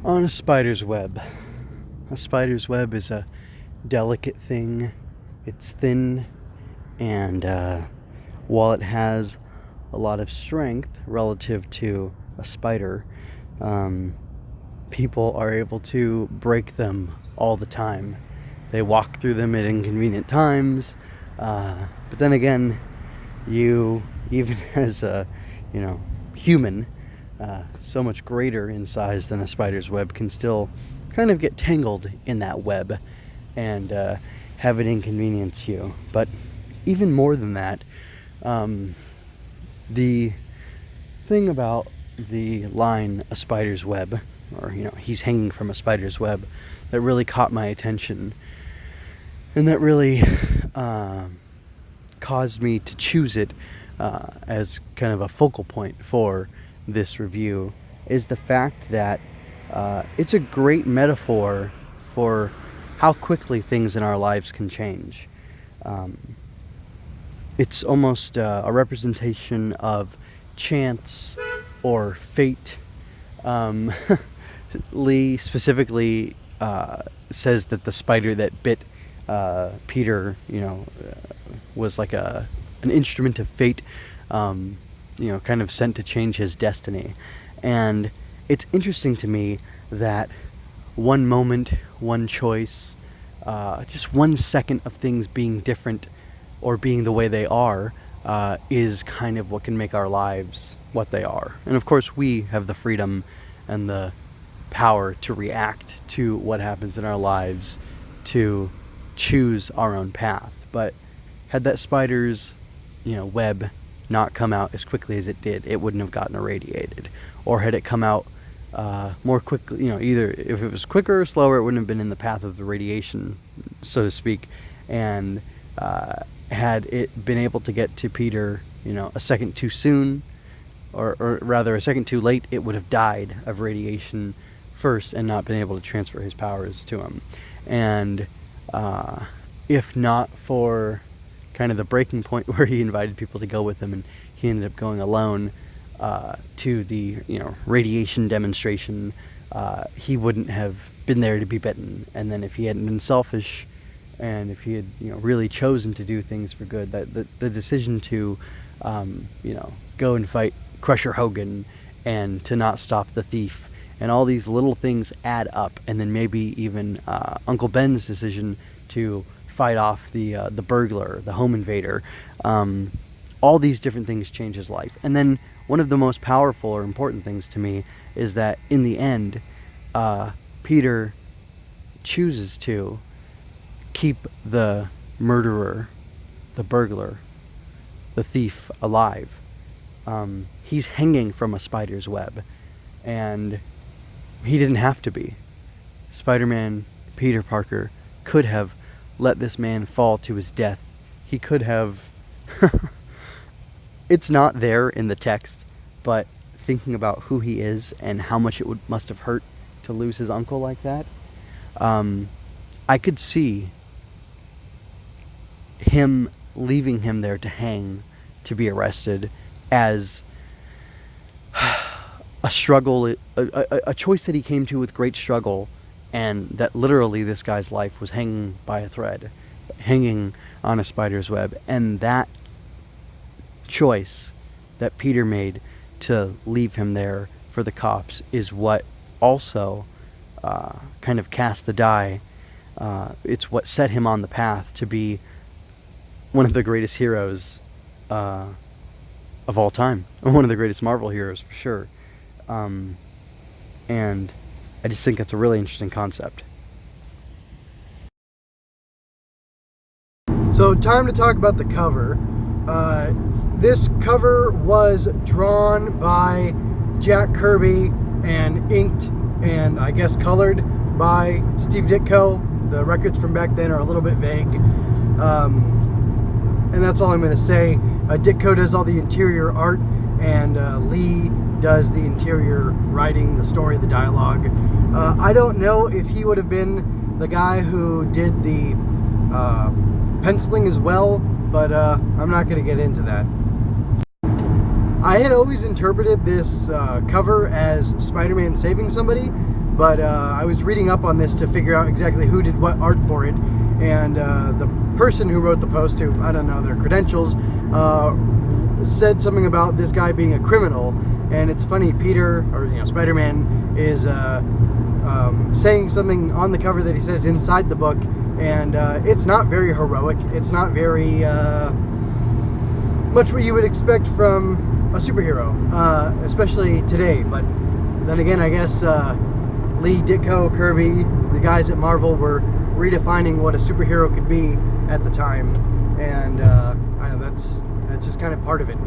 On a spider's web. A spider's web is a delicate thing. It's thin, and while it has a lot of strength relative to a spider, people are able to break them all the time. They walk through them at inconvenient times, but then again, you, even as a human, so much greater in size than a spider's web, can still kind of get tangled in that web and have it inconvenience you. But even more than that, the thing about the line "a spider's web," or he's hanging from a spider's web, that really caught my attention, and that really caused me to choose it as kind of a focal point for this review, is the fact that it's a great metaphor for how quickly things in our lives can change. It's almost a representation of chance or fate. Lee specifically says that the spider that bit Peter, was like an instrument of fate, kind of sent to change his destiny. And it's interesting to me that one moment, one choice, just 1 second of things being different or being the way they are, is kind of what can make our lives what they are. And of course, we have the freedom and the power to react to what happens in our lives, to choose our own path. But had that spider's web not come out as quickly as it did, it wouldn't have gotten irradiated. Or had it come out more quickly, either if it was quicker or slower, it wouldn't have been in the path of the radiation, so to speak. And had it been able to get to Peter, a second too soon, or rather a second too late, it would have died of radiation first and not been able to transfer his powers to him. And if not for kind of the breaking point where he invited people to go with him, and he ended up going alone to the radiation demonstration, he wouldn't have been there to be bitten. And then if he hadn't been selfish, and if he had really chosen to do things for good, that the decision to go and fight Crusher Hogan and to not stop the thief, and all these little things add up. And then maybe even Uncle Ben's decision to fight off the burglar, the home invader. All these different things change his life. And then one of the most powerful or important things to me is that in the end, Peter chooses to keep the murderer, the burglar, the thief alive. He's hanging from a spider's web, and he didn't have to be. Spider-Man Peter Parker could have let this man fall to his death. He could have... It's not there in the text, but thinking about who he is and how much it must have hurt to lose his uncle like that, I could see him leaving him there to hang, to be arrested, as a struggle, a choice that he came to with great struggle, and that literally this guy's life was hanging by a thread, hanging on a spider's web. And that choice that Peter made to leave him there for the cops is what also kind of cast the die. It's what set him on the path to be one of the greatest heroes of all time, one of the greatest Marvel heroes for sure. And I just think that's a really interesting concept. So, time to talk about the cover. This cover was drawn by Jack Kirby and inked and I guess colored by Steve Ditko. The records from back then are a little bit vague. And that's all I'm going to say. Ditko does all the interior art, and Lee does the interior writing, the story, the dialogue. I don't know if he would have been the guy who did the penciling as well, but I'm not going to get into that. I had always interpreted this cover as Spider-Man saving somebody, but I was reading up on this to figure out exactly who did what art for it, and the person who wrote the post, who I don't know their credentials, said something about this guy being a criminal. And it's funny, Peter, or Spider-Man, is saying something on the cover that he says inside the book, and it's not very heroic. It's not very much what you would expect from a superhero, especially today. But then again, I guess Lee, Ditko, Kirby, the guys at Marvel were redefining what a superhero could be at the time, and I know that's just kind of part of it.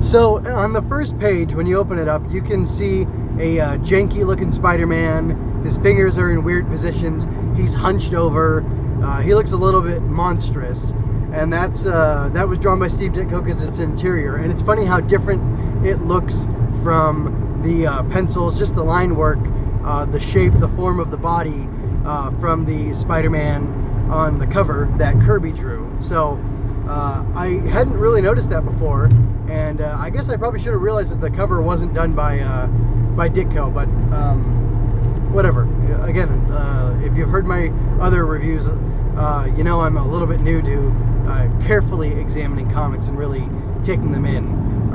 So on the first page, when you open it up, you can see a janky looking Spider-Man. His fingers are in weird positions. He's hunched over. He looks a little bit monstrous. And that was drawn by Steve Ditko because it's interior. And it's funny how different it looks from the pencils, just the line work, the shape, the form of the body from the Spider-Man on the cover that Kirby drew. So I hadn't really noticed that before. And I guess I probably should have realized that the cover wasn't done by Ditko, but whatever. Again, if you've heard my other reviews, you know I'm a little bit new to carefully examining comics and really taking them in.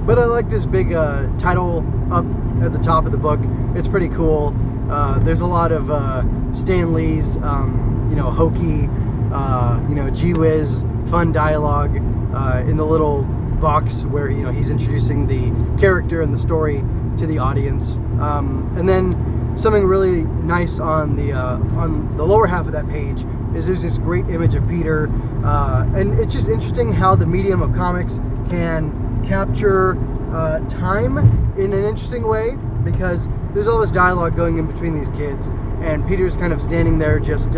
But I like this big title up at the top of the book. It's pretty cool. There's a lot of Stan Lee's, hokey, gee whiz, fun dialogue in the little box where he's introducing the character and the story to the audience, and then something really nice on the lower half of that page is there's this great image of Peter, and it's just interesting how the medium of comics can capture time in an interesting way, because there's all this dialogue going in between these kids, and Peter's kind of standing there just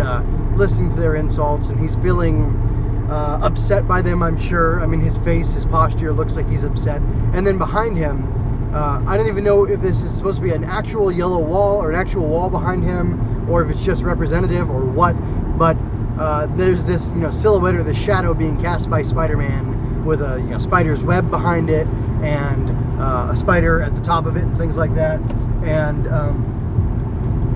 listening to their insults, and he's feeling upset by them, I'm sure. I mean, his face, his posture looks like he's upset. And then behind him, I don't even know if this is supposed to be an actual yellow wall or an actual wall behind him, or if it's just representative or what. But there's this, silhouette or the shadow being cast by Spider-Man with a, spider's web behind it and a spider at the top of it and things like that. And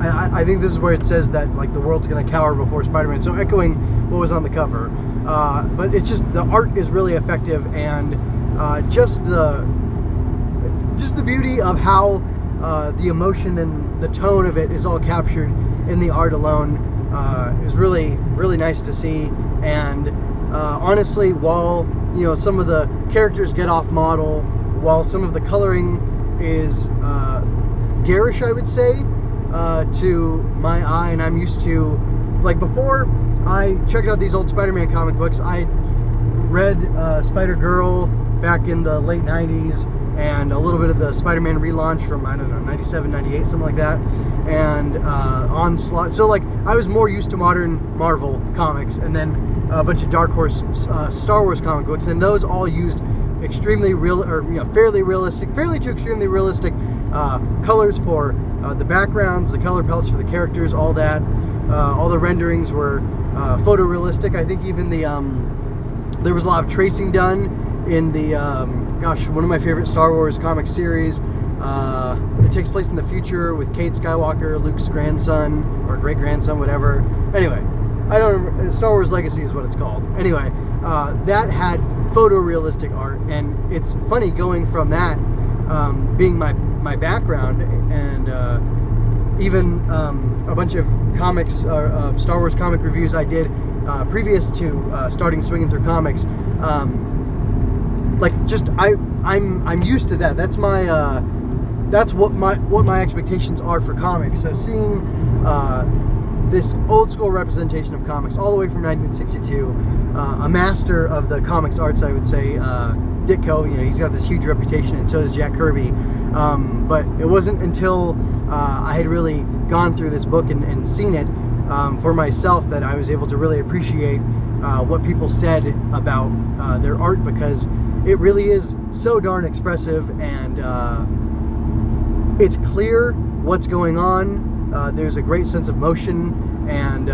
I think this is where it says that the world's going to cower before Spider-Man. So echoing what was on the cover. But it's just, the art is really effective, and just the beauty of how the emotion and the tone of it is all captured in the art alone is really, really nice to see. And honestly, while some of the characters get off model, while some of the coloring is garish, I would say, to my eye, and I'm used to, before I checked out these old Spider-Man comic books, I read Spider-Girl back in the late 90s, and a little bit of the Spider-Man relaunch from, 97, 98, something like that, and Onslaught. So, I was more used to modern Marvel comics, and then a bunch of Dark Horse Star Wars comic books, and those all used extremely real, or fairly to extremely realistic colors for the backgrounds, the color palettes for the characters, all that. All the renderings were photorealistic. I think even there was a lot of tracing done in the one of my favorite Star Wars comic series. It takes place in the future with Kate Skywalker, Luke's grandson or great grandson, whatever. Anyway, I don't remember. Star Wars Legacy is what it's called. Anyway, that had photorealistic art, and it's funny going from that being my background, and even a bunch of comics, Star Wars comic reviews I did previous to starting swinging through comics. I'm used to that. That's my that's what my expectations are for comics. So seeing this old school representation of comics all the way from 1962, a master of the comics arts, I would say, Ditko. He's got this huge reputation, and so does Jack Kirby. But it wasn't until I had really gone through this book and seen it for myself that I was able to really appreciate what people said about their art, because it really is so darn expressive, and it's clear what's going on. There's a great sense of motion, and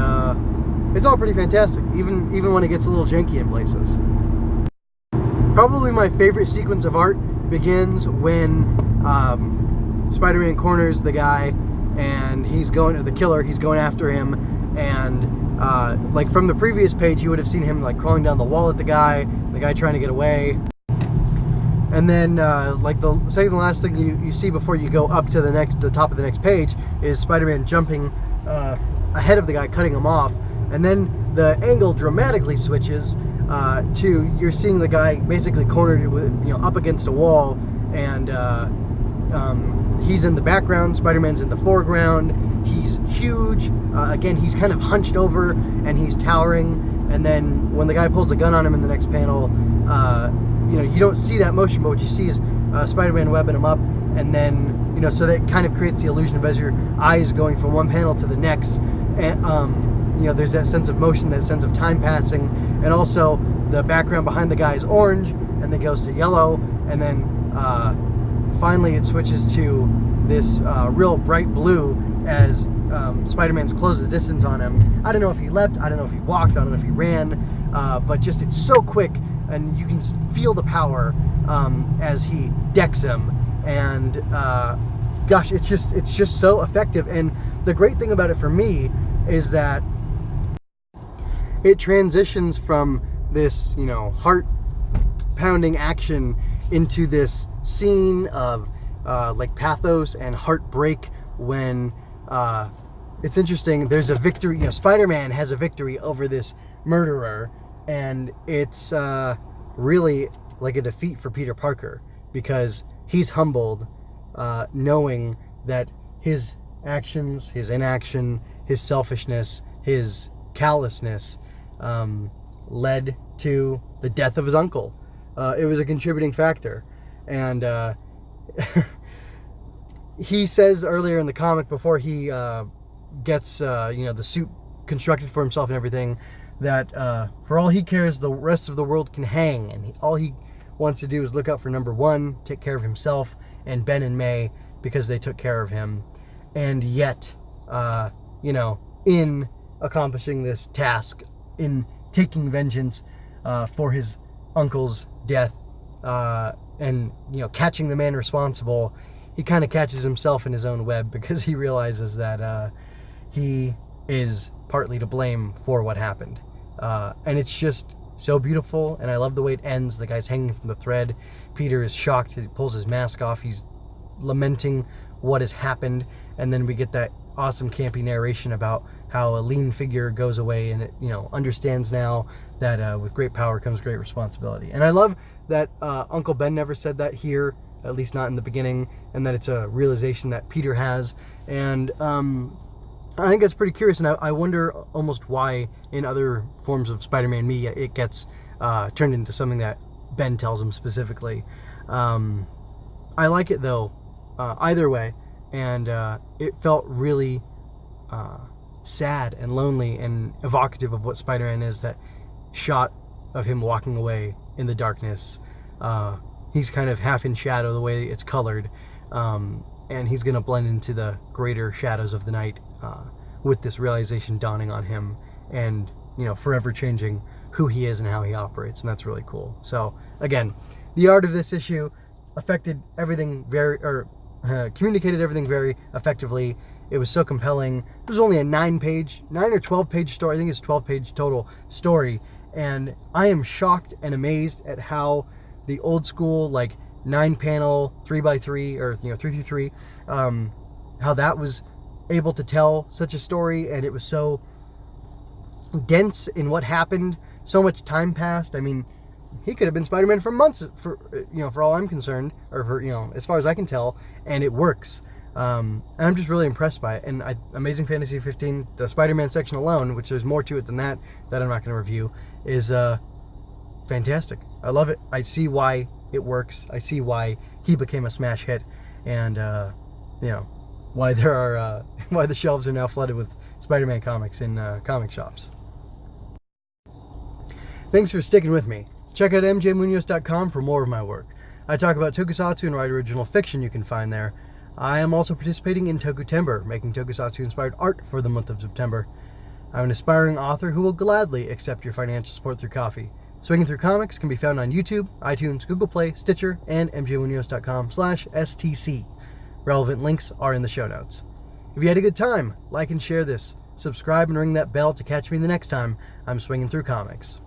it's all pretty fantastic, even when it gets a little janky in places. Probably my favorite sequence of art begins when Spider-Man corners the guy, and the killer, he's going after him, and like from the previous page, you would have seen him like crawling down the wall at the guy trying to get away. And then, like the second to last thing you see before you go up to the top of the next page is Spider-Man jumping ahead of the guy, cutting him off. And then the angle dramatically switches to you're seeing the guy basically cornered with, up against a wall, and he's in the background. Spider-Man's in the foreground. He's huge. Again, he's kind of hunched over and he's towering. And then when the guy pulls a gun on him in the next panel, you don't see that motion, but what you see is Spider-Man webbing him up, and then so that kind of creates the illusion of as your eyes going from one panel to the next, and there's that sense of motion, that sense of time passing, and also the background behind the guy is orange, and then goes to yellow, and then finally it switches to this real bright blue as Spider-Man's closed the distance on him. I don't know if he leapt, I don't know if he walked, I don't know if he ran, but just it's so quick. And you can feel the power as he decks him, and gosh, it's just so effective. And the great thing about it for me is that it transitions from this heart-pounding action into this scene of like pathos and heartbreak. When it's interesting, there's a victory. Spider-Man has a victory over this murderer. And it's really like a defeat for Peter Parker, because he's humbled knowing that his actions, his inaction, his selfishness, his callousness led to the death of his uncle. It was a contributing factor. And he says earlier in the comic, before he gets the suit constructed for himself and everything, that for all he cares, the rest of the world can hang, and all he wants to do is look out for number one, take care of himself, and Ben and May, because they took care of him. And yet, in accomplishing this task, in taking vengeance for his uncle's death, and catching the man responsible, he kind of catches himself in his own web, because he realizes that he is partly to blame for what happened. And it's just so beautiful, and I love the way it ends. The guy's hanging from the thread. Peter is shocked. He pulls his mask off. He's lamenting what has happened, and then we get that awesome campy narration about how a lean figure goes away, and it understands now that with great power comes great responsibility. And I love that Uncle Ben never said that here, at least not in the beginning, and that it's a realization that Peter has. And I think that's pretty curious, and I wonder almost why in other forms of Spider-Man media it gets turned into something that Ben tells him specifically. I like it though, either way, and it felt really sad and lonely and evocative of what Spider-Man is. That shot of him walking away in the darkness, he's kind of half in shadow the way it's colored, and he's going to blend into the greater shadows of the night with this realization dawning on him, and forever changing who he is and how he operates. And that's really cool. So again, the art of this issue affected everything communicated everything very effectively. It was so compelling. It was only a 9 or 12 page story. I think it's 12 page total story. And I am shocked and amazed at how the old school, like 9 panel 3x3 or 3x3, how that was able to tell such a story, and it was so dense in what happened. So much time passed. I mean, he could have been Spider-Man for months, for all I'm concerned, or for as far as I can tell, and it works. And I'm just really impressed by it. And Amazing Fantasy 15, the Spider-Man section alone, which there's more to it than that I'm not going to review, is fantastic. I love it. I see why it works. I see why he became a smash hit, and why there are why the shelves are now flooded with Spider-Man comics in comic shops. Thanks for sticking with me. Check out mjmunoz.com for more of my work. I talk about tokusatsu and write original fiction you can find there. I am also participating in Tokutember, making tokusatsu-inspired art for the month of September. I'm an aspiring author who will gladly accept your financial support through coffee. Swinging Through Comics can be found on YouTube, iTunes, Google Play, Stitcher, and mjmunoz.com/STC. Relevant links are in the show notes. If you had a good time, like and share this. Subscribe and ring that bell to catch me the next time I'm swinging through comics.